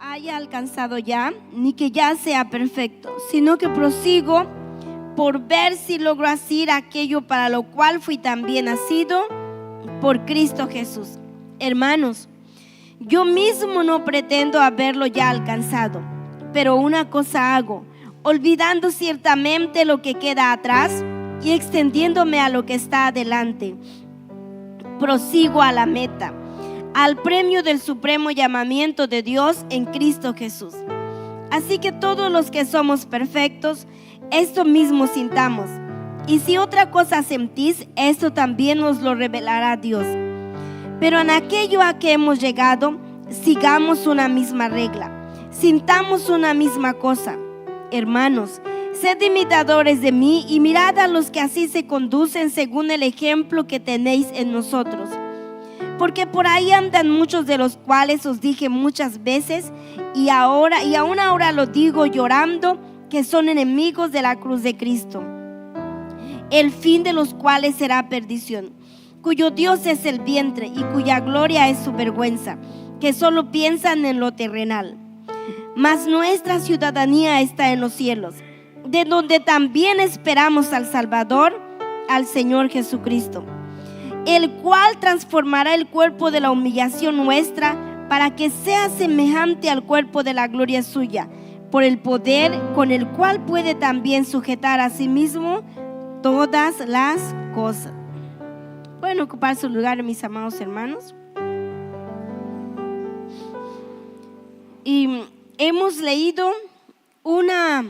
haya alcanzado ya, ni que ya sea perfecto, sino que prosigo por ver si logro hacer aquello para lo cual fui también nacido por Cristo Jesús. Hermanos, yo mismo no pretendo haberlo ya alcanzado, pero una cosa hago, olvidando ciertamente lo que queda atrás y extendiéndome a lo que está adelante. Prosigo a la meta, al premio del supremo llamamiento de Dios en Cristo Jesús. Así que todos los que somos perfectos, esto mismo sintamos. Y si otra cosa sentís, esto también nos lo revelará Dios. Pero en aquello a que hemos llegado, sigamos una misma regla, sintamos una misma cosa. Hermanos, sed imitadores de mí y mirad a los que así se conducen según el ejemplo que tenéis en nosotros. Porque por ahí andan muchos, de los cuales os dije muchas veces y aún ahora lo digo llorando, que son enemigos de la cruz de Cristo, el fin de los cuales será perdición, cuyo Dios es el vientre y cuya gloria es su vergüenza, que solo piensan en lo terrenal. Mas nuestra ciudadanía está en los cielos, de donde también esperamos al Salvador, al Señor Jesucristo, el cual transformará el cuerpo de la humillación nuestra para que sea semejante al cuerpo de la gloria suya, por el poder con el cual puede también sujetar a sí mismo todas las cosas. Pueden ocupar su lugar, mis amados hermanos. Y hemos leído una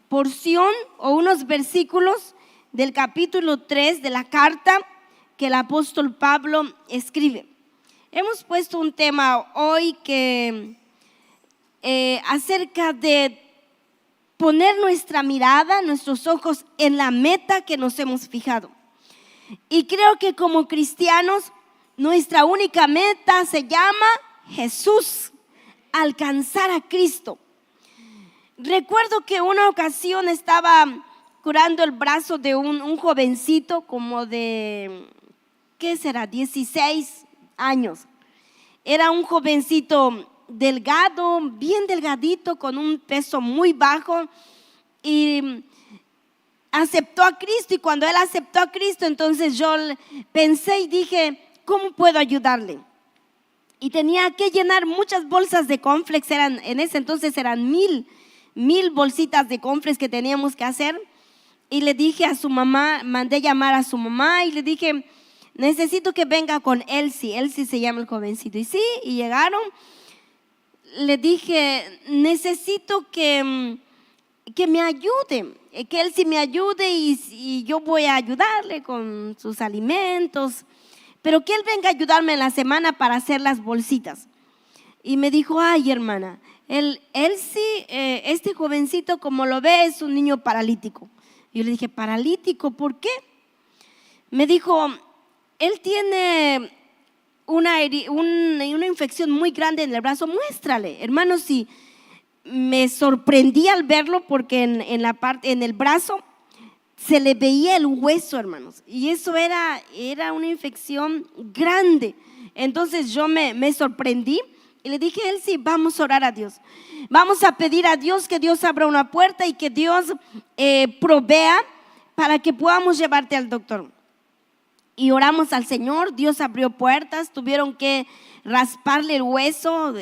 porción o unos versículos del capítulo 3 de la carta que el apóstol Pablo escribe. Hemos puesto un tema hoy que acerca de poner nuestra mirada, nuestros ojos en la meta que nos hemos fijado. Y creo que como cristianos, nuestra única meta se llama Jesús, alcanzar a Cristo. Recuerdo que una ocasión estaba curando el brazo de un jovencito como de, ¿qué será? 16 años. Era un jovencito delgado, bien delgadito, con un peso muy bajo, y aceptó a Cristo. Y cuando él aceptó a Cristo, entonces yo pensé y dije, ¿cómo puedo ayudarle? Y tenía que llenar muchas bolsas de cornflakes. En ese entonces eran mil bolsitas de cornflakes que teníamos que hacer. Y le dije a su mamá, mandé llamar a su mamá y le dije, necesito que venga con Elsie. Elsie se llama el jovencito. Y sí, y llegaron. Le dije, necesito que me ayude, que Elsie me ayude y yo voy a ayudarle con sus alimentos, pero que él venga a ayudarme en la semana para hacer las bolsitas. Y me dijo, ay hermana, Elsie, este jovencito como lo ve es un niño paralítico. Yo le dije, ¿paralítico? ¿Por qué? Me dijo, él tiene una infección muy grande en el brazo. Muéstrale, hermanos. Y me sorprendí al verlo porque en el brazo se le veía el hueso, hermanos, y eso era una infección grande. Entonces yo me sorprendí y le dije, Elsie, vamos a orar a Dios, vamos a pedir a Dios que Dios abra una puerta y que Dios provea para que podamos llevarte al doctor. Y oramos al Señor, Dios abrió puertas, tuvieron que rasparle el hueso,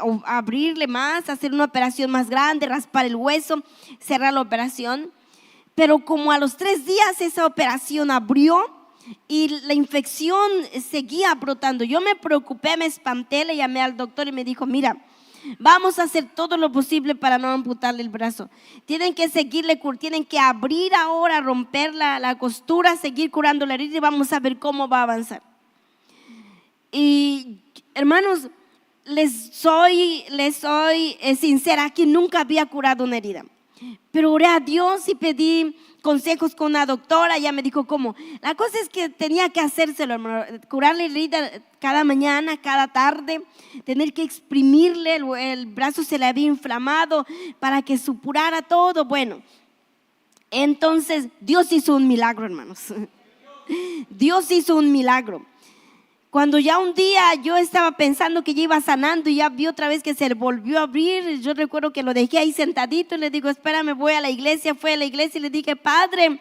o abrirle más, hacer una operación más grande, raspar el hueso, cerrar la operación. Pero como a los 3 días esa operación abrió y la infección seguía brotando. Yo me preocupé, me espanté, le llamé al doctor y me dijo, mira, vamos a hacer todo lo posible para no amputarle el brazo. Tienen que seguirle, tienen que abrir ahora, romper la costura, seguir curando la herida y vamos a ver cómo va a avanzar. Y hermanos, les soy sincera, aquí nunca había curado una herida, pero oré a Dios y pedí consejos con una doctora. Ella me dijo cómo. La cosa es que tenía que hacérselo, hermano, curarle la herida cada mañana, cada tarde, tener que exprimirle, el brazo se le había inflamado para que supurara todo. Bueno, entonces Dios hizo un milagro, hermanos. Dios hizo un milagro. Cuando ya un día yo estaba pensando que ya iba sanando y ya vi otra vez que se volvió a abrir, yo recuerdo que lo dejé ahí sentadito y le digo, espérame, voy a la iglesia. Fui a la iglesia y le dije, padre,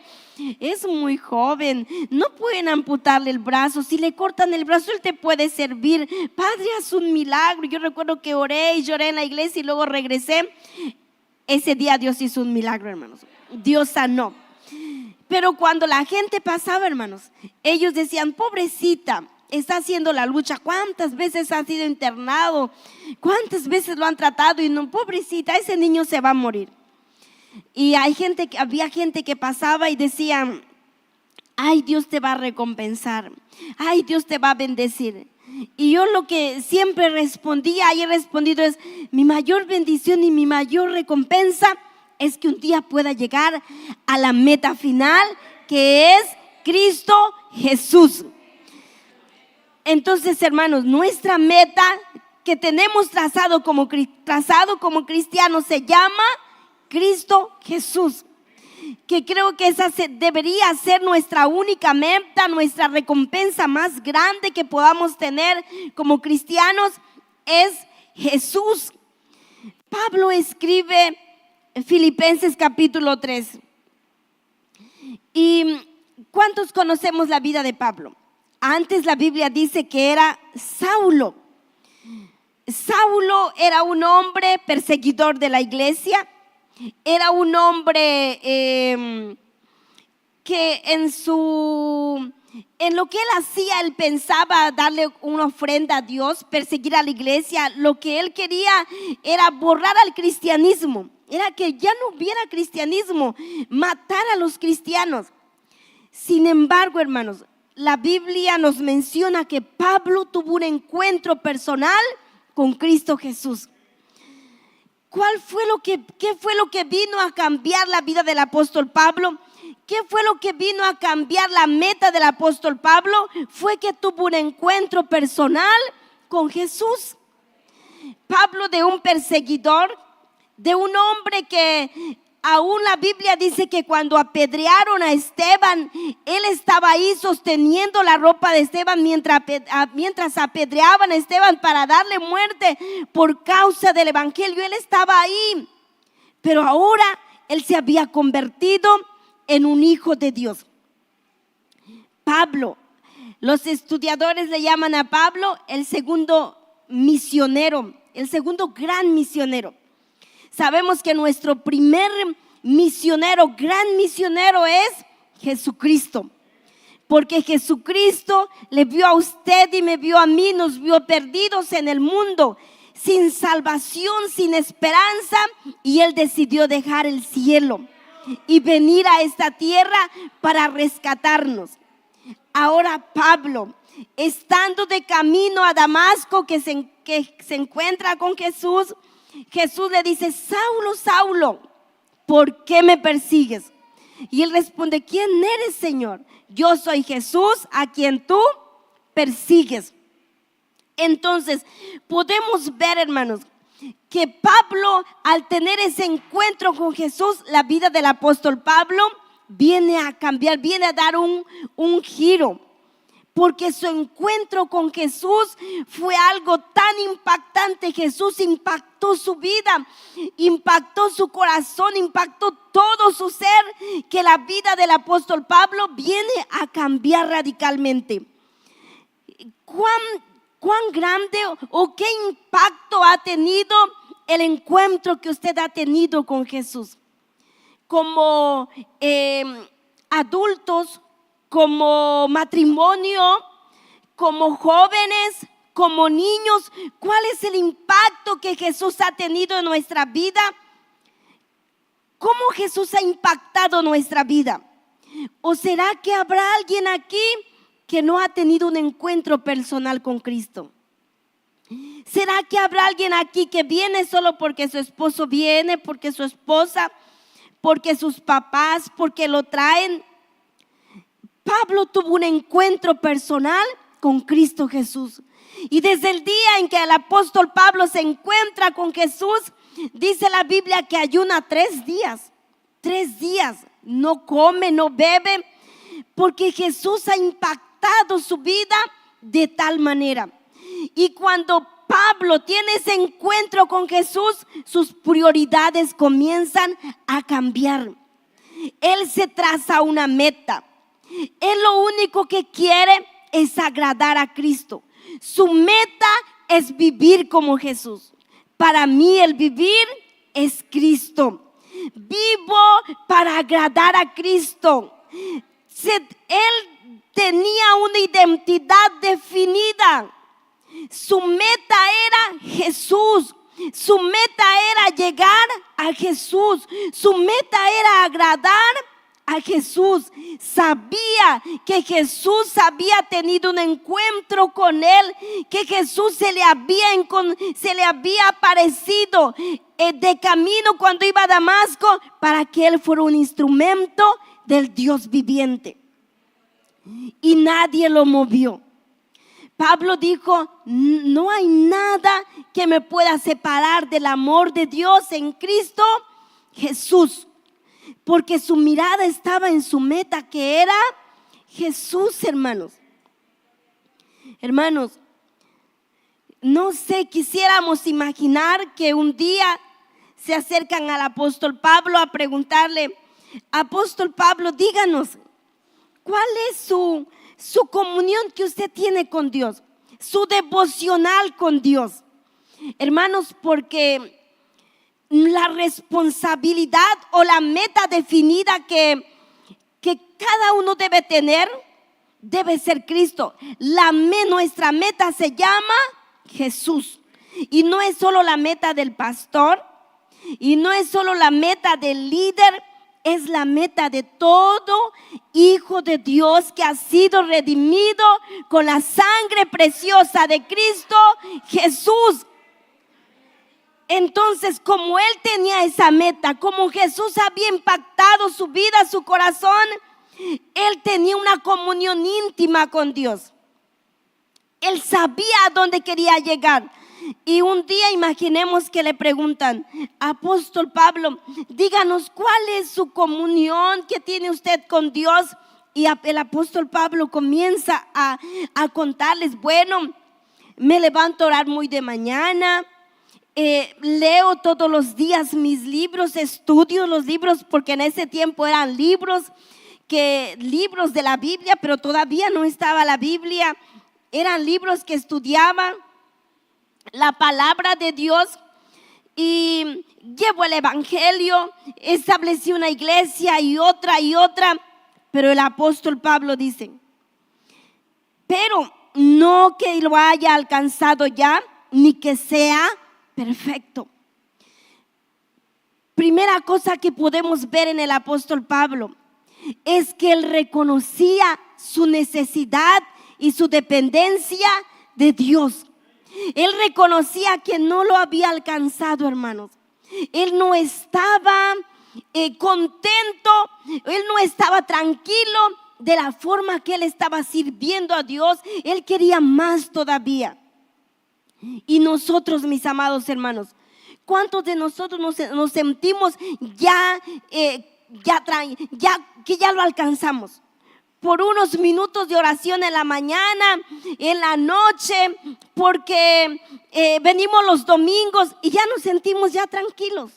es muy joven, no pueden amputarle el brazo. Si le cortan el brazo, él te puede servir. Padre, haz un milagro. Yo recuerdo que oré y lloré en la iglesia y luego regresé. Ese día Dios hizo un milagro, hermanos. Dios sanó. Pero cuando la gente pasaba, hermanos, ellos decían, pobrecita, está haciendo la lucha. ¿Cuántas veces ha sido internado? ¿Cuántas veces lo han tratado? Y no, pobrecita, ese niño se va a morir. Y había gente que pasaba y decía, ay, Dios te va a recompensar, ay, Dios te va a bendecir. Y yo lo que siempre respondía y he respondido es, mi mayor bendición y mi mayor recompensa es que un día pueda llegar a la meta final, que es Cristo Jesús. Entonces, hermanos, nuestra meta que tenemos trazado como cristianos se llama Cristo Jesús, que creo que esa debería ser nuestra única meta, nuestra recompensa más grande que podamos tener como cristianos es Jesús. Pablo escribe Filipenses capítulo 3. ¿Y cuántos conocemos la vida de Pablo? Antes la Biblia dice que era Saulo. Saulo era un hombre perseguidor de la iglesia. Era un hombre que en lo que él hacía, él pensaba darle una ofrenda a Dios, perseguir a la iglesia. Lo que él quería era borrar al cristianismo, era que ya no hubiera cristianismo, matar a los cristianos. Sin embargo, hermanos, la Biblia nos menciona que Pablo tuvo un encuentro personal con Cristo Jesús. ¿Qué fue lo que vino a cambiar la vida del apóstol Pablo? ¿Qué fue lo que vino a cambiar la meta del apóstol Pablo? Fue que tuvo un encuentro personal con Jesús. Pablo, de un perseguidor, de un hombre que aún la Biblia dice que cuando apedrearon a Esteban, él estaba ahí sosteniendo la ropa de Esteban mientras apedreaban a Esteban para darle muerte por causa del evangelio. Él estaba ahí, pero ahora él se había convertido en un hijo de Dios. Pablo, los estudiadores le llaman a Pablo el segundo misionero, el segundo gran misionero. Sabemos que nuestro primer misionero, gran misionero, es Jesucristo. Porque Jesucristo le vio a usted y me vio a mí, nos vio perdidos en el mundo, sin salvación, sin esperanza, y Él decidió dejar el cielo y venir a esta tierra para rescatarnos. Ahora Pablo, estando de camino a Damasco, que se encuentra con Jesús, Jesús le dice, Saulo, Saulo, ¿por qué me persigues? Y él responde, ¿quién eres, Señor? Yo soy Jesús a quien tú persigues. Entonces podemos ver, hermanos, que Pablo, al tener ese encuentro con Jesús, la vida del apóstol Pablo viene a cambiar, viene a dar un giro. Porque su encuentro con Jesús fue algo tan impactante. Jesús impactó su vida, impactó su corazón, impactó todo su ser, que la vida del apóstol Pablo viene a cambiar radicalmente. ¿Cuán grande o qué impacto ha tenido el encuentro que usted ha tenido con Jesús? Como adultos, como matrimonio, como jóvenes, como niños, ¿cuál es el impacto que Jesús ha tenido en nuestra vida? ¿Cómo Jesús ha impactado nuestra vida? ¿O será que habrá alguien aquí que no ha tenido un encuentro personal con Cristo? ¿Será que habrá alguien aquí que viene solo porque su esposo viene, porque su esposa, porque sus papás, porque lo traen? Pablo tuvo un encuentro personal con Cristo Jesús. Y desde el día en que el apóstol Pablo se encuentra con Jesús, dice la Biblia que ayuna 3 días. 3 días, no come, no bebe, porque Jesús ha impactado su vida de tal manera. Y cuando Pablo tiene ese encuentro con Jesús, sus prioridades comienzan a cambiar. Él se traza una meta. Él lo único que quiere es agradar a Cristo. Su meta es vivir como Jesús. Para mí el vivir es Cristo. Vivo para agradar a Cristo. Él tenía una identidad definida. Su meta era Jesús. Su meta era llegar a Jesús. Su meta era agradar a Jesús. Sabía que Jesús había tenido un encuentro con él, que Jesús se le había aparecido de camino cuando iba a Damasco, para que él fuera un instrumento del Dios viviente. Y nadie lo movió. Pablo dijo: no hay nada que me pueda separar del amor de Dios en Cristo Jesús, porque su mirada estaba en su meta, que era Jesús, hermanos. Hermanos, no sé, quisiéramos imaginar que un día se acercan al apóstol Pablo a preguntarle: apóstol Pablo, díganos, ¿cuál es su comunión que usted tiene con Dios? Su devocional con Dios. Hermanos, porque la responsabilidad o la meta definida que cada uno debe tener debe ser Cristo. Nuestra meta se llama Jesús. Y no es solo la meta del pastor, y no es solo la meta del líder, es la meta de todo hijo de Dios que ha sido redimido con la sangre preciosa de Cristo Jesús. Entonces, como él tenía esa meta, como Jesús había impactado su vida, su corazón, él tenía una comunión íntima con Dios. Él sabía a dónde quería llegar. Y un día imaginemos que le preguntan: apóstol Pablo, díganos, ¿cuál es su comunión que tiene usted con Dios? Y el apóstol Pablo comienza a contarles: bueno, me levanto a orar muy de mañana, leo todos los días mis libros, estudio los libros, porque en ese tiempo eran libros de la Biblia, pero todavía no estaba la Biblia. Eran libros que estudiaban la palabra de Dios, y llevo el evangelio, establecí una iglesia y otra. Pero el apóstol Pablo dice: pero no que lo haya alcanzado ya, ni que sea perfecto. Primera cosa que podemos ver en el apóstol Pablo es que él reconocía su necesidad y su dependencia de Dios. Él reconocía que no lo había alcanzado, hermanos. Él no estaba contento, él no estaba tranquilo de la forma que él estaba sirviendo a Dios. Él quería más todavía. Y nosotros, mis amados hermanos, ¿cuántos de nosotros nos sentimos que ya lo alcanzamos? Por unos minutos de oración en la mañana, en la noche, porque venimos los domingos y ya nos sentimos ya tranquilos.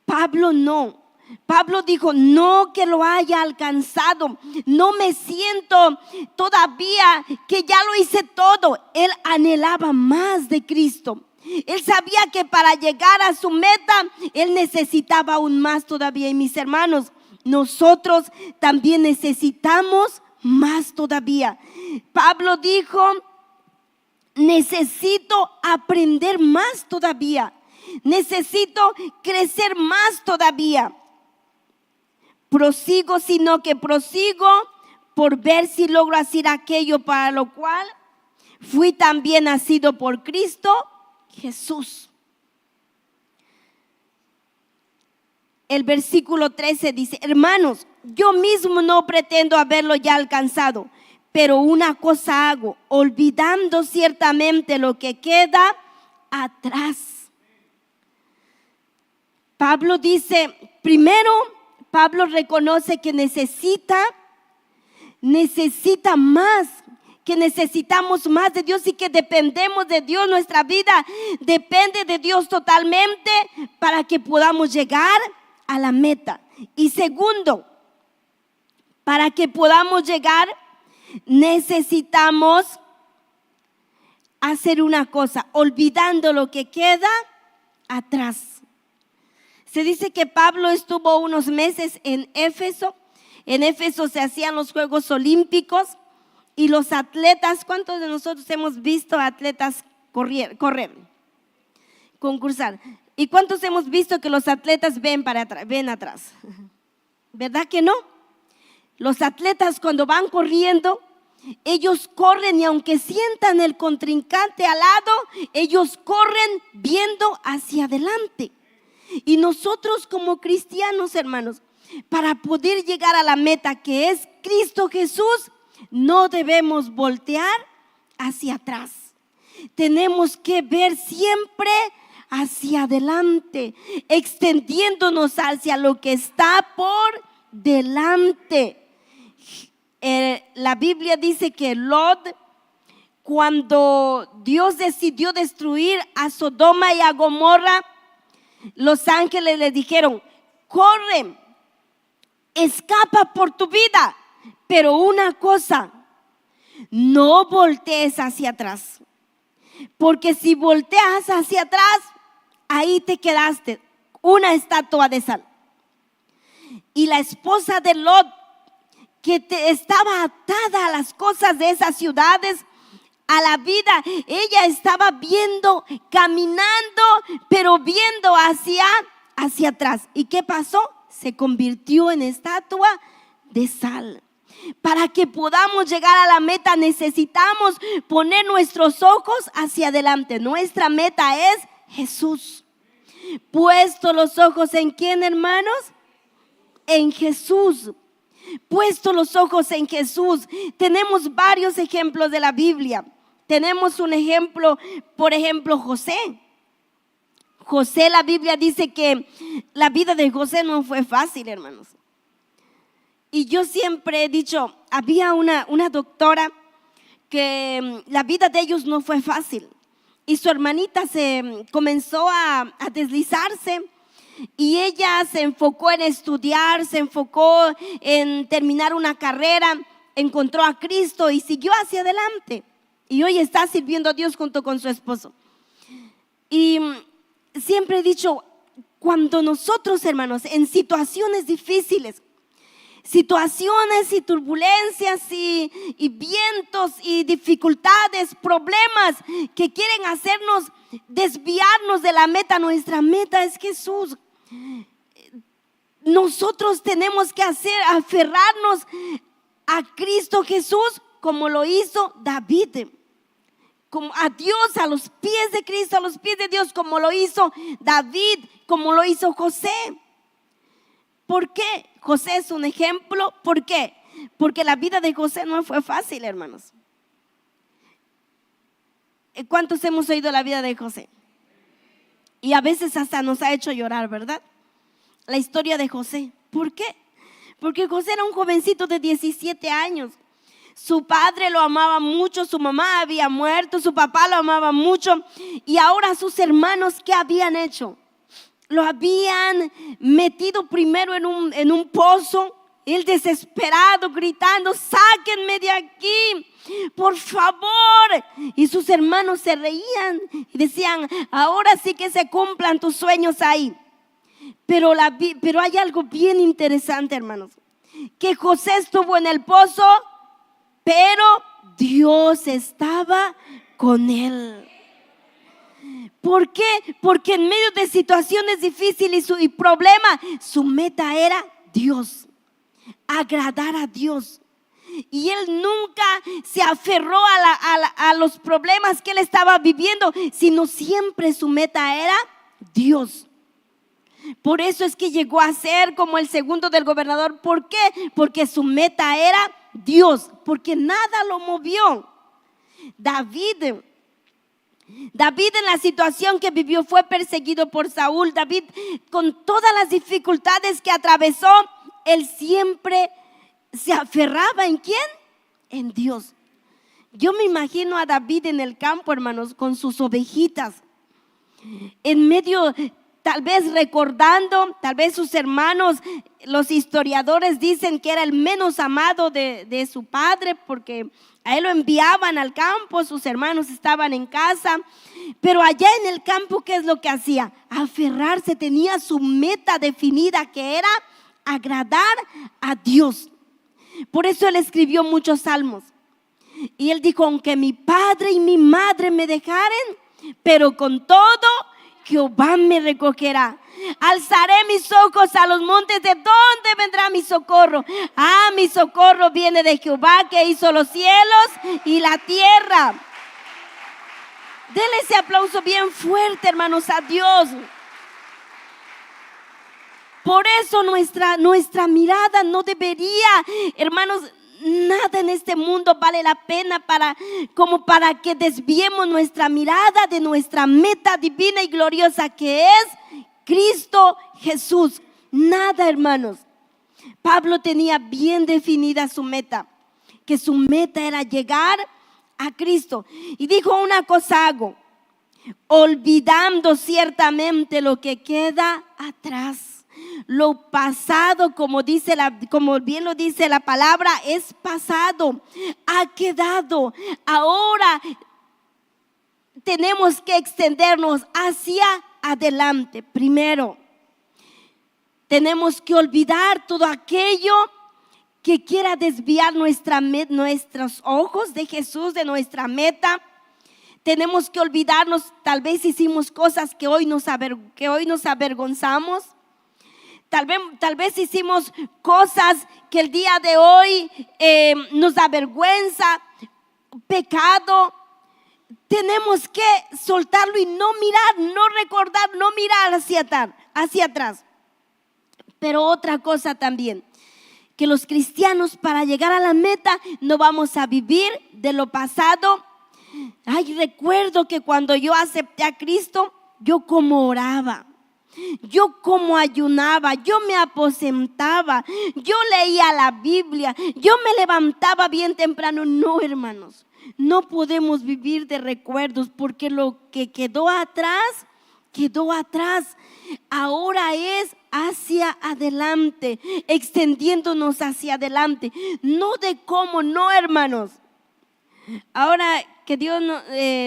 Pablo no. Pablo dijo: no que lo haya alcanzado, no me siento todavía que ya lo hice todo. Él anhelaba más de Cristo. Él sabía que para llegar a su meta, él necesitaba aún más todavía. Y mis hermanos, nosotros también necesitamos más todavía. Pablo dijo: necesito aprender más todavía, necesito crecer más todavía. Prosigo, sino que prosigo por ver si logro hacer aquello para lo cual fui también nacido por Cristo Jesús. El versículo 13 dice: hermanos, yo mismo no pretendo haberlo ya alcanzado, pero una cosa hago, olvidando ciertamente lo que queda atrás. Pablo dice, primero, Pablo reconoce que necesita más, que necesitamos más de Dios y que dependemos de Dios. Nuestra vida depende de Dios totalmente para que podamos llegar a la meta. Y segundo, para que podamos llegar, necesitamos hacer una cosa, olvidando lo que queda atrás. Se dice que Pablo estuvo unos meses en Éfeso. En Éfeso se hacían los Juegos Olímpicos y los atletas, ¿cuántos de nosotros hemos visto atletas correr, concursar? ¿Y cuántos hemos visto que los atletas ven atrás? ¿Verdad que no? Los atletas cuando van corriendo, ellos corren y aunque sientan el contrincante al lado, ellos corren viendo hacia adelante. Y nosotros como cristianos, hermanos, para poder llegar a la meta que es Cristo Jesús, no debemos voltear hacia atrás. Tenemos que ver siempre hacia adelante, extendiéndonos hacia lo que está por delante. La Biblia dice que Lot, cuando Dios decidió destruir a Sodoma y a Gomorra, los ángeles le dijeron: corre, escapa por tu vida, pero una cosa, no voltees hacia atrás, porque si volteas hacia atrás, ahí te quedaste, una estatua de sal. Y la esposa de Lot, que estaba atada a las cosas de esas ciudades, a la vida, ella estaba viendo, caminando, pero viendo hacia atrás. ¿Y qué pasó? Se convirtió en estatua de sal. Para que podamos llegar a la meta necesitamos poner nuestros ojos hacia adelante. Nuestra meta es Jesús. Puesto los ojos ¿en quién, hermanos? En Jesús. Puesto los ojos en Jesús. Tenemos varios ejemplos de la Biblia. Tenemos un ejemplo, por ejemplo, José. José, la Biblia dice que la vida de José no fue fácil, hermanos. Y yo siempre he dicho, había una doctora que la vida de ellos no fue fácil. Y su hermanita se comenzó a deslizarse. Y ella se enfocó en estudiar, se enfocó en terminar una carrera, encontró a Cristo y siguió hacia adelante. Y hoy está sirviendo a Dios junto con su esposo. Y siempre he dicho, cuando nosotros, hermanos, en situaciones difíciles, situaciones y turbulencias y vientos y dificultades, problemas que quieren hacernos desviarnos de la meta, nuestra meta es Jesús. Nosotros tenemos que aferrarnos a Cristo Jesús como lo hizo David, como a Dios, a los pies de Cristo, a los pies de Dios, como lo hizo David, como lo hizo José. ¿Por qué? José es un ejemplo. ¿Por qué? Porque la vida de José no fue fácil, hermanos. ¿Cuántos hemos oído la vida de José? Y a veces hasta nos ha hecho llorar, ¿verdad? La historia de José. ¿Por qué? Porque José era un jovencito de 17 años. Su padre lo amaba mucho, su mamá había muerto, su papá lo amaba mucho. Y ahora sus hermanos, ¿qué habían hecho? Lo habían metido primero en un pozo. Él desesperado, gritando: sáquenme de aquí, por favor. Y sus hermanos se reían y decían: ahora sí que se cumplan tus sueños ahí. Pero hay algo bien interesante, hermanos, que José estuvo en el pozo, pero Dios estaba con él. ¿Por qué? Porque en medio de situaciones difíciles y problemas, su meta era Dios, agradar a Dios. Y él nunca se aferró a los problemas que él estaba viviendo, sino siempre su meta era Dios. Por eso es que llegó a ser como el segundo del gobernador. ¿Por qué? Porque su meta era Dios, porque nada lo movió. David en la situación que vivió fue perseguido por Saúl. David, con todas las dificultades que atravesó, él siempre se aferraba ¿en quién? En Dios. Yo me imagino a David en el campo, hermanos, con sus ovejitas, en medio, tal vez recordando, tal vez sus hermanos, los historiadores dicen que era el menos amado de su padre, porque a él lo enviaban al campo, sus hermanos estaban en casa, pero allá en el campo, ¿qué es lo que hacía? Aferrarse, tenía su meta definida, que era agradar a Dios. Por eso él escribió muchos salmos. Y él dijo: aunque mi padre y mi madre me dejaren, pero con todo Jehová me recogerá. Alzaré mis ojos a los montes, ¿de dónde vendrá mi socorro? Mi socorro viene de Jehová, que hizo los cielos y la tierra. Denle ese aplauso bien fuerte, hermanos, a Dios. Por eso nuestra mirada no debería, hermanos, nada en este mundo vale la pena como para que desviemos nuestra mirada de nuestra meta divina y gloriosa, que es Cristo Jesús. Nada, hermanos. Pablo tenía bien definida su meta, que su meta era llegar a Cristo. Y dijo: una cosa hago, olvidando ciertamente lo que queda atrás. Lo pasado, como bien lo dice la palabra, es pasado, ha quedado. Ahora tenemos que extendernos hacia adelante. Primero, tenemos que olvidar todo aquello que quiera desviar nuestros ojos de Jesús, de nuestra meta. Tenemos que olvidarnos, tal vez hicimos cosas que hoy nos avergonzamos. Tal vez hicimos cosas que el día de hoy nos da vergüenza, pecado. Tenemos que soltarlo y no mirar, no recordar, no mirar hacia atrás. Pero otra cosa también, que los cristianos, para llegar a la meta, no vamos a vivir de lo pasado. Recuerdo que cuando yo acepté a Cristo, yo como oraba, yo como ayunaba, yo me aposentaba, yo leía la Biblia, yo me levantaba bien temprano. No, hermanos, no podemos vivir de recuerdos, porque lo que quedó atrás, quedó atrás. Ahora es hacia adelante, extendiéndonos hacia adelante, no de cómo, no, hermanos. Ahora que Dios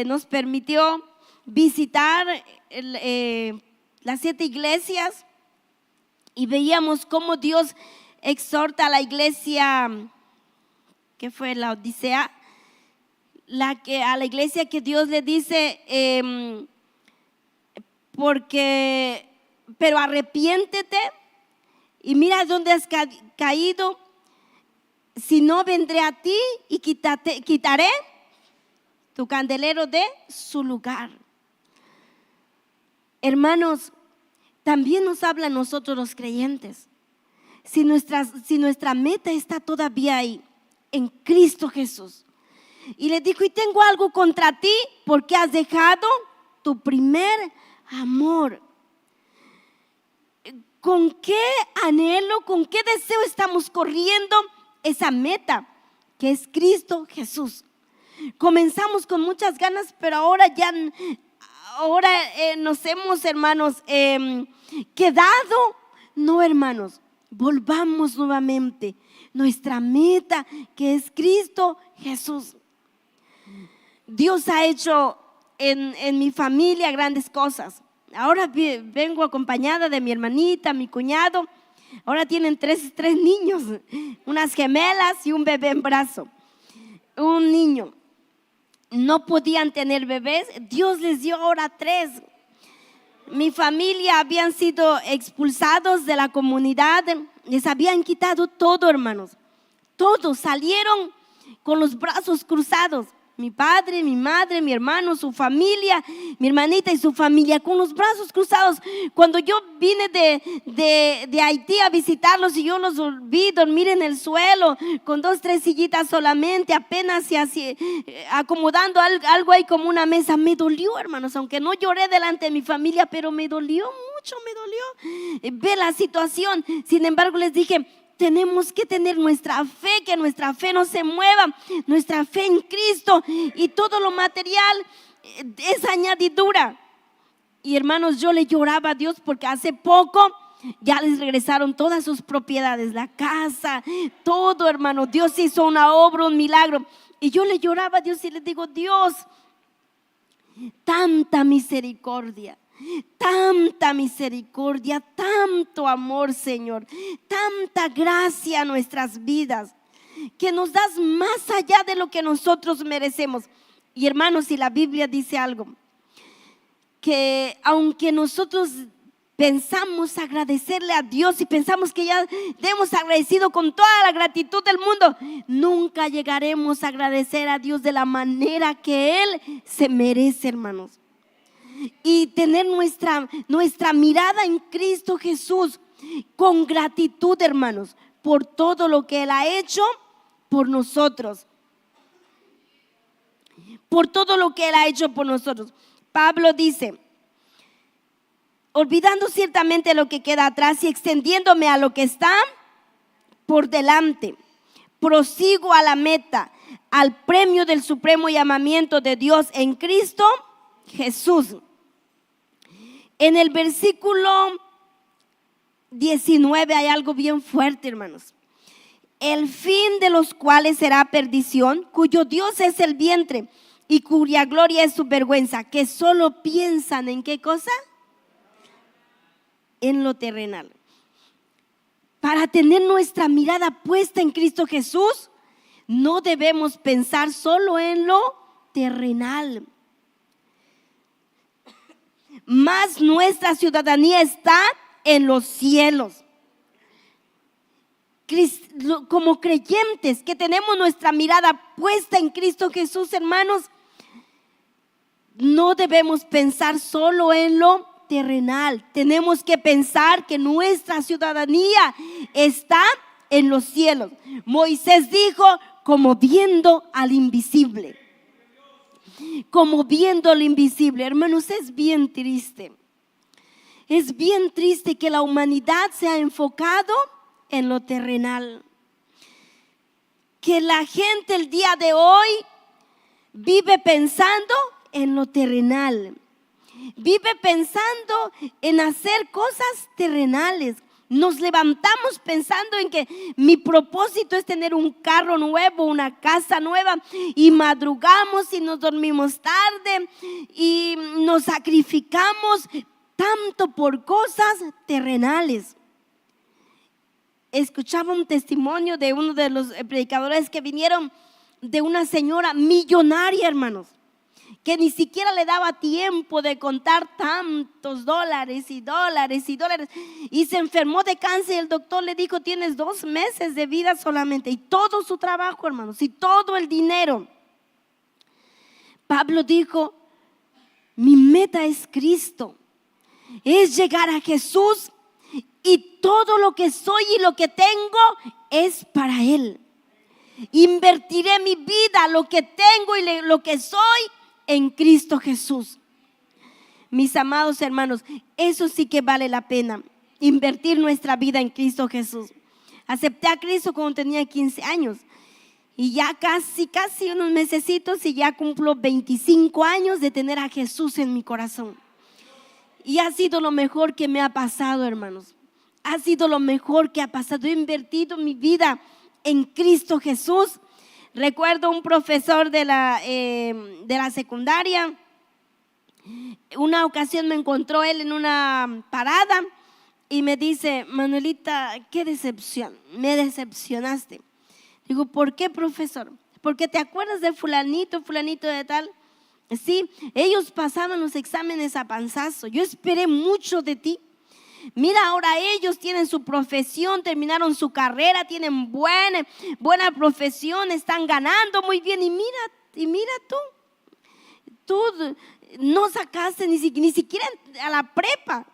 nos permitió visitar las 7 iglesias, y veíamos cómo Dios exhorta a la iglesia, que fue la Odisea, a la iglesia que Dios le dice, pero arrepiéntete y mira dónde has caído, si no vendré a ti y quitaré tu candelero de su lugar. Hermanos, también nos habla a nosotros los creyentes. Si nuestra meta está todavía ahí, en Cristo Jesús. Y le dijo: y tengo algo contra ti, porque has dejado tu primer amor. ¿Con qué anhelo, con qué deseo estamos corriendo esa meta, que es Cristo Jesús? Comenzamos con muchas ganas, pero ahora nos hemos, hermanos, quedado. No, hermanos, volvamos nuevamente nuestra meta, que es Cristo Jesús. Dios ha hecho en mi familia grandes cosas. Ahora vengo acompañada de mi hermanita, mi cuñado. Ahora tienen tres niños, unas gemelas y un bebé en brazo. Un niño. No podían tener bebés, Dios les dio ahora 3. Mi familia habían sido expulsados de la comunidad, les habían quitado todo, hermanos. Todos salieron con los brazos cruzados. Mi padre, mi madre, mi hermano, su familia, mi hermanita y su familia, con los brazos cruzados. Cuando yo vine de Haití a visitarlos, y yo los vi dormir en el suelo con 2, 3 sillitas solamente, apenas acomodando algo ahí como una mesa. Me dolió, hermanos, aunque no lloré delante de mi familia, pero me dolió mucho, me dolió ver la situación. Sin embargo, les dije: tenemos que tener nuestra fe, que nuestra fe no se mueva, nuestra fe en Cristo, y todo lo material es añadidura. Y hermanos, yo le lloraba a Dios porque hace poco ya les regresaron todas sus propiedades, la casa, todo, hermano. Dios hizo una obra, un milagro. Y yo le lloraba a Dios y le digo: Dios, tanta misericordia, tanto amor, Señor, tanta gracia a nuestras vidas, que nos das más allá de lo que nosotros merecemos. Y hermanos, si la Biblia dice algo, que aunque nosotros pensamos agradecerle a Dios y pensamos que ya hemos agradecido con toda la gratitud del mundo, nunca llegaremos a agradecer a Dios de la manera que Él se merece, hermanos. Y tener nuestra mirada en Cristo Jesús con gratitud, hermanos, por todo lo que Él ha hecho por nosotros. Por todo lo que Él ha hecho por nosotros. Pablo dice: olvidando ciertamente lo que queda atrás y extendiéndome a lo que está por delante, prosigo a la meta, al premio del supremo llamamiento de Dios en Cristo Jesús. En el versículo 19 hay algo bien fuerte, hermanos. El fin de los cuales será perdición, cuyo Dios es el vientre y cuya gloria es su vergüenza, que solo piensan ¿en qué cosa? En lo terrenal. Para tener nuestra mirada puesta en Cristo Jesús, no debemos pensar solo en lo terrenal. Mas nuestra ciudadanía está en los cielos. Como creyentes que tenemos nuestra mirada puesta en Cristo Jesús, hermanos, no debemos pensar solo en lo terrenal. Tenemos que pensar que nuestra ciudadanía está en los cielos. Moisés dijo: como viendo al invisible. Como viendo al invisible. Hermanos, es bien triste. Es bien triste que la humanidad se ha enfocado en lo terrenal. Que la gente el día de hoy vive pensando en lo terrenal. Vive pensando en hacer cosas terrenales. Nos levantamos pensando en que mi propósito es tener un carro nuevo, una casa nueva, y madrugamos y nos dormimos tarde y nos sacrificamos tanto por cosas terrenales. Escuchaba un testimonio de uno de los predicadores que vinieron, de una señora millonaria, hermanos, que ni siquiera le daba tiempo de contar tantos dólares, y se enfermó de cáncer, y el doctor le dijo: tienes 2 meses de vida solamente, y todo su trabajo, hermanos, y todo el dinero. Pablo dijo: mi meta es Cristo, es llegar a Jesús, y todo lo que soy y lo que tengo es para Él. Invertiré mi vida, lo que tengo y lo que soy, en Cristo Jesús. Mis amados hermanos, eso sí que vale la pena, invertir nuestra vida en Cristo Jesús. Acepté a Cristo cuando tenía 15 años, y ya casi unos mesecitos, y ya cumplo 25 años de tener a Jesús en mi corazón. Y ha sido lo mejor que me ha pasado, hermanos. Ha sido lo mejor que ha pasado. He invertido mi vida en Cristo Jesús. Recuerdo un profesor de la secundaria. Una ocasión me encontró él en una parada y me dice: Manuelita, qué decepción, me decepcionaste. Digo: ¿por qué, profesor? Porque te acuerdas de fulanito de tal. Sí, ellos pasaban los exámenes a panzazo. Yo esperé mucho de ti. Mira, ahora ellos tienen su profesión, terminaron su carrera, tienen buena profesión, están ganando muy bien. Y mira tú no sacaste ni siquiera a la prepa.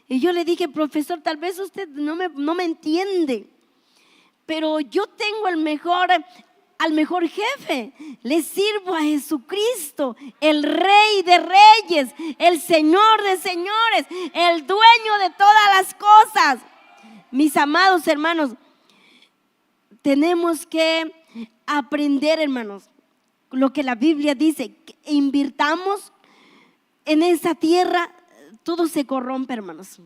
Y yo le dije: profesor, tal vez usted no me entiende, pero yo tengo al mejor jefe. Le sirvo a Jesucristo, el Rey de Reyes, el Señor de Señores, el dueño de todas las cosas. Mis amados hermanos, tenemos que aprender, hermanos, lo que la Biblia dice, que invirtamos en esa tierra. Todo se corrompe, hermanos,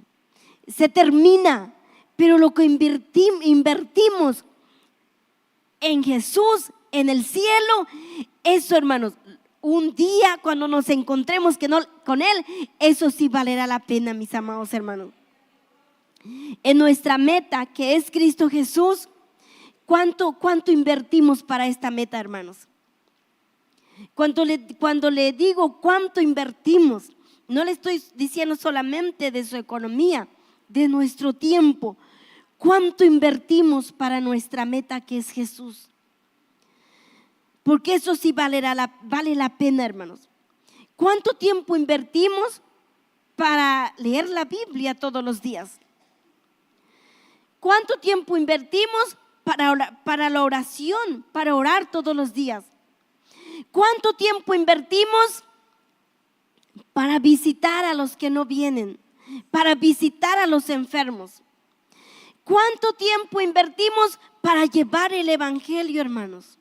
se termina, pero lo que invertimos en Jesús, en el cielo, eso, hermanos, un día cuando nos encontremos con Él, eso sí valerá la pena, mis amados hermanos. En nuestra meta, que es Cristo Jesús, ¿cuánto invertimos para esta meta, hermanos? Cuando le digo cuánto invertimos, no le estoy diciendo solamente de su economía, de nuestro tiempo. ¿Cuánto invertimos para nuestra meta, que es Jesús? Porque eso sí vale la pena, hermanos. ¿Cuánto tiempo invertimos para leer la Biblia todos los días? ¿Cuánto tiempo invertimos para la oración, para orar todos los días? ¿Cuánto tiempo invertimos para visitar a los que no vienen, para visitar a los enfermos? ¿Cuánto tiempo invertimos para llevar el evangelio, hermanos?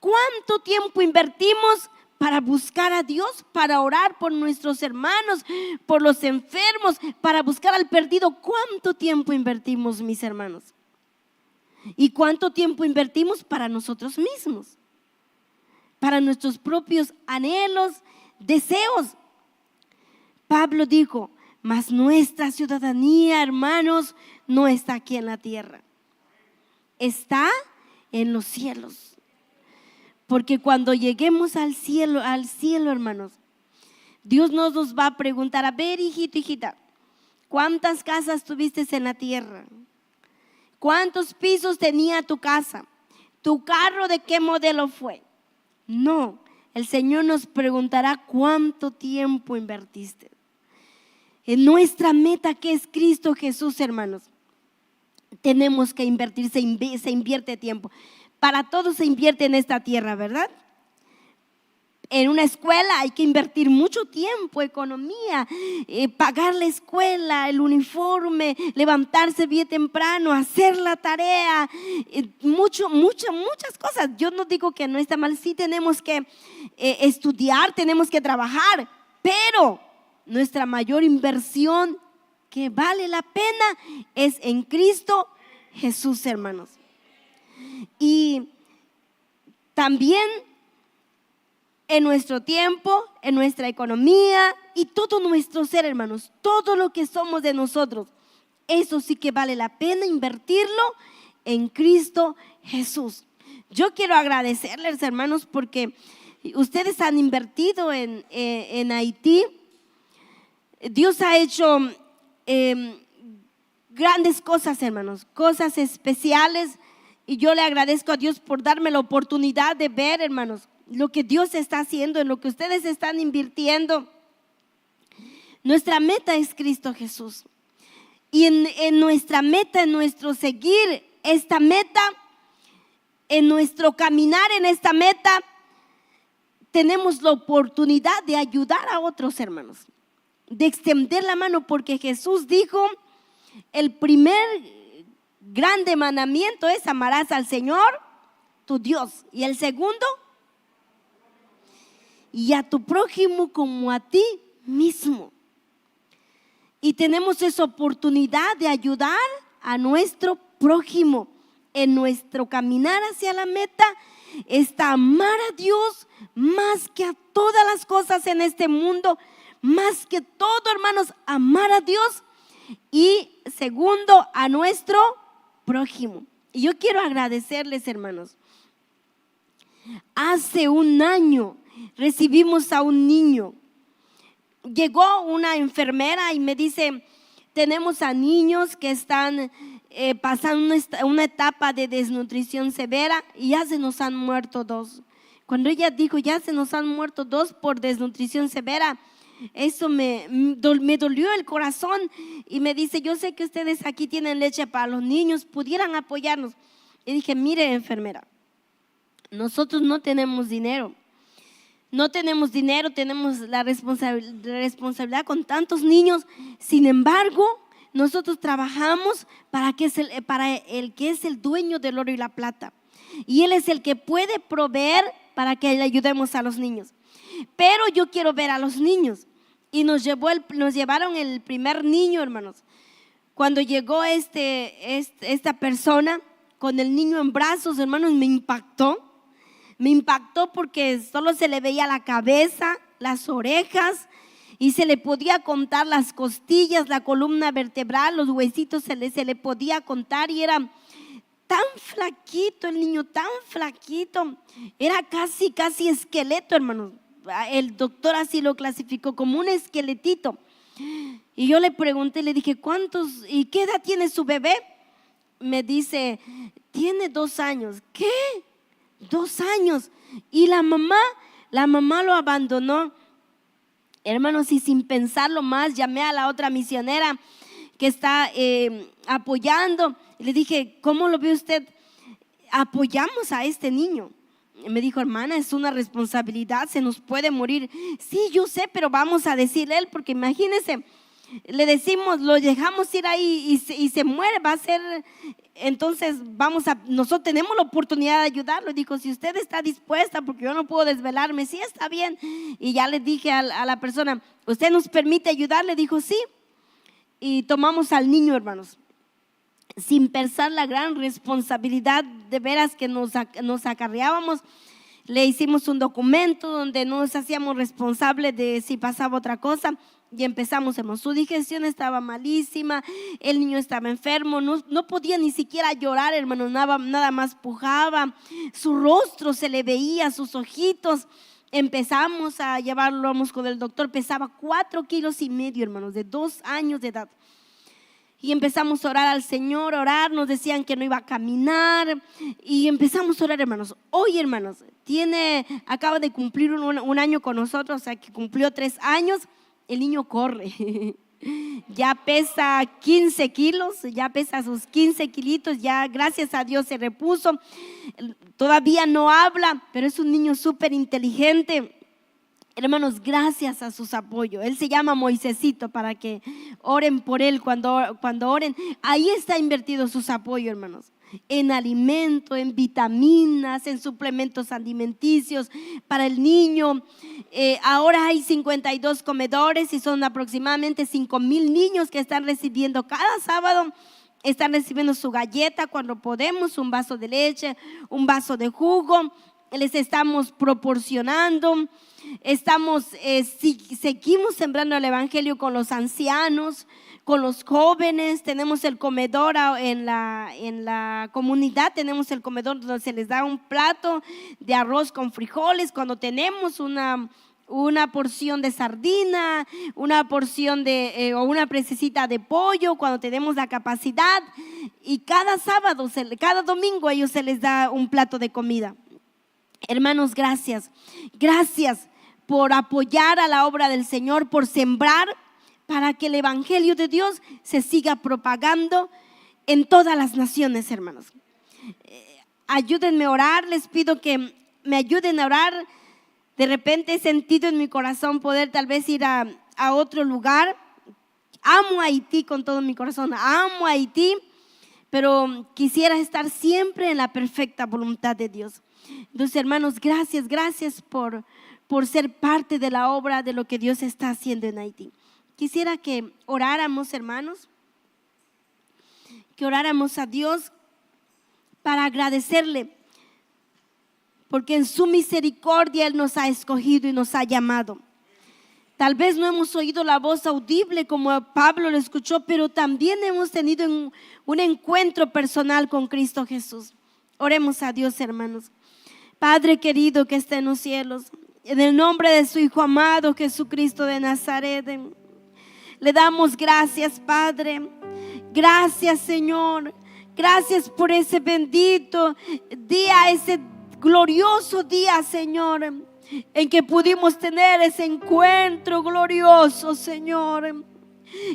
¿Cuánto tiempo invertimos para buscar a Dios, para orar por nuestros hermanos, por los enfermos, para buscar al perdido? ¿Cuánto tiempo invertimos, mis hermanos? ¿Y cuánto tiempo invertimos para nosotros mismos? Para nuestros propios anhelos, deseos. Pablo dijo: mas nuestra ciudadanía, hermanos, no está aquí en la tierra, está en los cielos. Porque cuando lleguemos al cielo, hermanos, Dios no nos va a preguntar: a ver, hijito, hijita, ¿cuántas casas tuviste en la tierra? ¿Cuántos pisos tenía tu casa? ¿Tu carro de qué modelo fue? No, el Señor nos preguntará: ¿cuánto tiempo invertiste? En nuestra meta, que es Cristo Jesús, hermanos, tenemos que invertir, se invierte tiempo. Para todo se invierte en esta tierra, ¿verdad? En una escuela hay que invertir mucho tiempo, economía, pagar la escuela, el uniforme, levantarse bien temprano, hacer la tarea, muchas cosas. Yo no digo que no está mal, sí tenemos que estudiar, tenemos que trabajar, pero nuestra mayor inversión, que vale la pena, es en Cristo Jesús, hermanos. Y también en nuestro tiempo, en nuestra economía y todo nuestro ser, hermanos, todo lo que somos de nosotros, eso sí que vale la pena invertirlo en Cristo Jesús. Yo quiero agradecerles, hermanos, porque ustedes han invertido en Haití. Dios ha hecho grandes cosas, hermanos, cosas especiales. Y yo le agradezco a Dios por darme la oportunidad de ver, hermanos, lo que Dios está haciendo, en lo que ustedes están invirtiendo. Nuestra meta es Cristo Jesús. Y en nuestra meta, en nuestro seguir esta meta, en nuestro caminar en esta meta, tenemos la oportunidad de ayudar a otros, hermanos, de extender la mano, porque Jesús dijo: el primer grande mandamiento es: amarás al Señor tu Dios, y el segundo, y a tu prójimo como a ti mismo. Y tenemos esa oportunidad de ayudar a nuestro prójimo en nuestro caminar hacia la meta. Está amar a Dios más que a todas las cosas en este mundo, más que todo, hermanos, amar a Dios, y segundo, a nuestro prójimo. Y yo quiero agradecerles, hermanos. Hace un año recibimos a un niño. Llegó una enfermera y me dice: tenemos a niños que están pasando una etapa de desnutrición severa y ya se nos han muerto 2. Cuando ella dijo: ya se nos han muerto 2 por desnutrición severa, eso me dolió el corazón. Y me dice: yo sé que ustedes aquí tienen leche para los niños, pudieran apoyarnos. Y dije: mire, enfermera, nosotros no tenemos dinero. Tenemos la responsabilidad con tantos niños. Sin embargo, nosotros trabajamos para el que es el dueño del oro y la plata. Y Él es el que puede proveer para que le ayudemos a los niños. Pero yo quiero ver a los niños. Y nos llevaron el primer niño, hermanos. Cuando llegó esta persona con el niño en brazos, hermanos, me impactó. Me impactó porque solo se le veía la cabeza, las orejas, y se le podía contar las costillas, la columna vertebral, los huesitos se le podía contar, y era tan flaquito el niño, tan flaquito. Era casi esqueleto, hermanos. El doctor así lo clasificó como un esqueletito. Y yo le pregunté, le dije, ¿cuántos y qué edad tiene su bebé? Me dice, tiene 2 años. ¿Qué? 2 años. Y la mamá lo abandonó. Hermanos, y sin pensarlo más, llamé a la otra misionera que está apoyando. Le dije, ¿cómo lo ve usted? Apoyamos a este niño. Me dijo, hermana, es una responsabilidad, se nos puede morir. Sí, yo sé, pero vamos a decirle a él, porque imagínense, le decimos, lo dejamos ir ahí y se muere, va a ser. Entonces nosotros tenemos la oportunidad de ayudarlo. Dijo, si usted está dispuesta, porque yo no puedo desvelarme. Sí, está bien. Y ya le dije a la persona, ¿usted nos permite ayudarle? Dijo, sí. Y tomamos al niño, hermanos, sin pensar la gran responsabilidad de veras que nos acarreábamos. Le hicimos un documento donde nos hacíamos responsables de si pasaba otra cosa. Y empezamos, su digestión estaba malísima, el niño estaba enfermo, no podía ni siquiera llorar, hermano, nada más pujaba, su rostro se le veía, sus ojitos. Empezamos a llevarlo con el doctor, pesaba 4,5 kilos, hermanos, de 2 años de edad. Y empezamos a orar al Señor, nos decían que no iba a caminar, y empezamos a orar, hermanos. Hoy, hermanos, acaba de cumplir un año con nosotros, o sea que cumplió 3 años. El niño corre, ya pesa 15 kilos, ya pesa sus 15 kilitos, ya gracias a Dios se repuso. Todavía no habla, pero es un niño súper inteligente. Hermanos, gracias a sus apoyos. Él se llama Moisésito, para que oren por él cuando oren. Ahí está invertido sus apoyos, hermanos. En alimento, en vitaminas, en suplementos alimenticios para el niño. Ahora hay 52 comedores y son aproximadamente 5,000 niños que están recibiendo cada sábado. Están recibiendo su galleta cuando podemos, un vaso de leche, un vaso de jugo. Les estamos proporcionando. Seguimos sembrando el evangelio con los ancianos, con los jóvenes. Tenemos el comedor en la comunidad, tenemos el comedor donde se les da un plato de arroz con frijoles, cuando tenemos una porción de sardina, una porción o una presecita de pollo, cuando tenemos la capacidad. Y cada sábado, cada domingo a ellos se les da un plato de comida. Hermanos, gracias por apoyar a la obra del Señor, por sembrar para que el evangelio de Dios se siga propagando en todas las naciones, hermanos. Ayúdenme a orar, les pido que me ayuden a orar. De repente he sentido en mi corazón poder tal vez ir a otro lugar. Amo a Haití con todo mi corazón, amo a Haití, pero quisiera estar siempre en la perfecta voluntad de Dios. Entonces, hermanos, gracias por ser parte de la obra de lo que Dios está haciendo en Haití. Quisiera que oráramos, hermanos, que oráramos a Dios para agradecerle, porque en su misericordia Él nos ha escogido y nos ha llamado. Tal vez no hemos oído la voz audible como Pablo lo escuchó, pero también hemos tenido un encuentro personal con Cristo Jesús. Oremos a Dios, hermanos. Padre querido que está en los cielos, en el nombre de su Hijo amado Jesucristo de Nazaret, le damos gracias, Padre. Gracias, Señor. Gracias por ese bendito día, ese glorioso día, Señor, en que pudimos tener ese encuentro glorioso, Señor.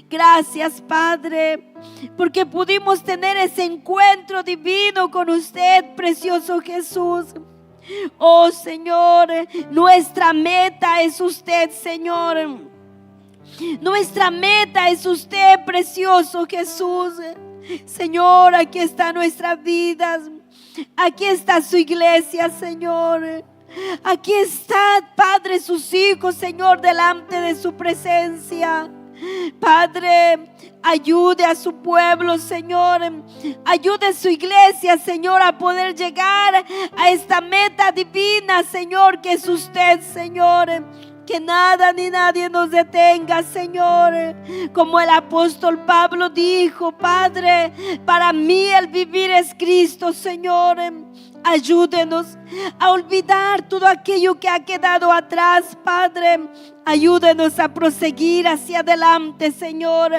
Gracias, Padre, porque pudimos tener ese encuentro divino con usted, precioso Jesús. Oh, Señor, nuestra meta es usted, Señor. Nuestra meta es usted, precioso Jesús. Señor, aquí está nuestras vidas. Aquí está su iglesia, Señor. Aquí está, Padre, sus hijos, Señor, delante de su presencia. Padre, ayude a su pueblo, Señor. Ayude a su iglesia, Señor, a poder llegar a esta meta divina, Señor, que es usted, Señor. Que nada ni nadie nos detenga, Señor. Como el apóstol Pablo dijo, Padre, para mí el vivir es Cristo, Señor. Ayúdenos a olvidar todo aquello que ha quedado atrás, Padre. Ayúdenos a proseguir hacia adelante, Señor.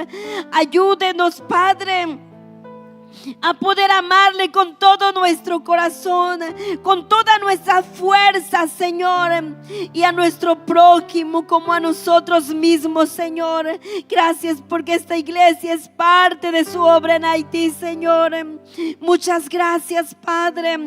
Ayúdenos, Padre, a poder amarle con todo nuestro corazón, con toda nuestra fuerza, Señor, y a nuestro prójimo como a nosotros mismos, Señor. Gracias porque esta iglesia es parte de su obra en Haití, Señor. Muchas gracias, Padre.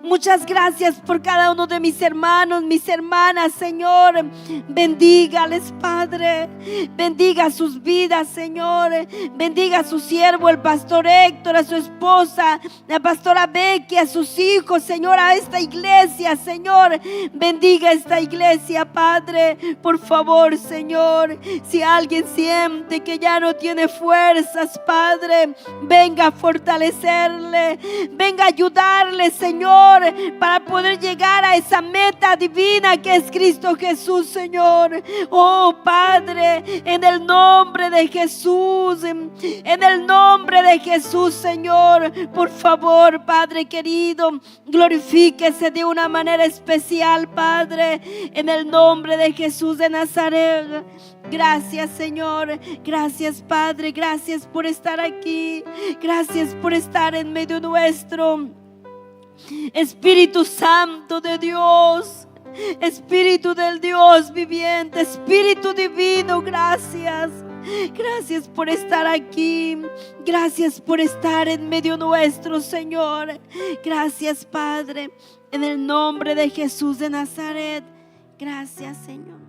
Muchas gracias por cada uno de mis hermanos, mis hermanas, Señor. Bendígales, Padre. Bendiga sus vidas, Señor. Bendiga a su siervo, el pastor Héctor, a su esposa, la pastora Becky, a sus hijos, Señor, a esta iglesia, Señor. Bendiga esta iglesia, Padre. Por favor, Señor, si alguien siente que ya no tiene fuerzas, Padre, venga a fortalecerle, venga a ayudarle, Señor, para poder llegar a esa meta divina que es Cristo Jesús, Señor. Oh, Padre, en el nombre de Jesús, en el nombre de Jesús, Señor, por favor, Padre querido, glorifíquese de una manera especial, Padre, en el nombre de Jesús de Nazaret. Gracias, Señor. Gracias, Padre. Gracias por estar aquí. Gracias por estar en medio nuestro. Espíritu Santo de Dios, Espíritu del Dios viviente, Espíritu divino, gracias. Gracias por estar aquí. Gracias por estar en medio nuestro, Señor. Gracias, Padre, en el nombre de Jesús de Nazaret. Gracias, Señor.